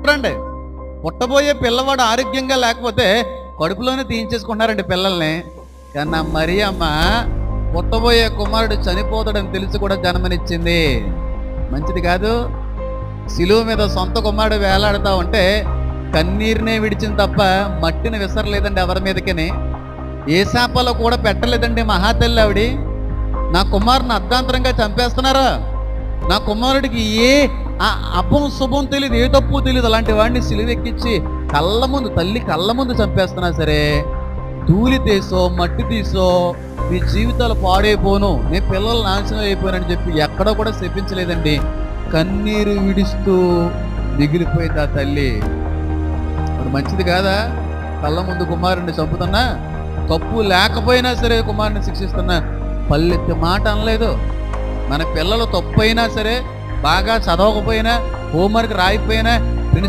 చూడండి, పుట్టబోయే పిల్లవాడు ఆరోగ్యంగా లేకపోతే కడుపులోనే తీయించేసుకుంటున్నారండి పిల్లల్ని. కానీ మరియమ్మ పుట్టబోయే కుమారుడు చనిపోతాడని తెలిసి కూడా జన్మనిచ్చింది. మంచిది కాదు? శిలువ మీద సొంత కుమారుడు వేలాడుతూ ఉంటే కన్నీరునే విడిచింది తప్ప మట్టిని విసరలేదండి ఎవరి మీదకని. ఏ శాపలో కూడా పెట్టలేదండి మహాతల్లి ఆవిడి. నా కుమారుని అర్ధాంతరంగా చంపేస్తున్నారా, నా కుమారుడికి ఏ అపం శుభం తెలియదు, ఏ తప్పు తెలియదు, అలాంటి వాడిని సిలువెక్కించి కళ్ళ ముందు, తల్లి కళ్ళ ముందు చంపేస్తున్నా సరే, ధూళి తీసో మట్టి తీసో మీ జీవితాలు పాడైపోను, నీ పిల్లలు నాశనం అయిపోయానని చెప్పి ఎక్కడో కూడా శపించలేదండి. కన్నీరు విడుస్తూ మిగిలిపోయింది ఆ తల్లి. మరి మంచిది కాదా? కళ్ళ ముందు కుమారుడిని చంపుతున్నా, తప్పు లేకపోయినా సరే కుమారుని శిక్షిస్తున్నా, పల్లెత్తి మాట అనలేదు. మన పిల్లలు తప్పు అయినా సరే, బాగా చదవకపోయినా, హోంవర్క్ రాయిపోయినా,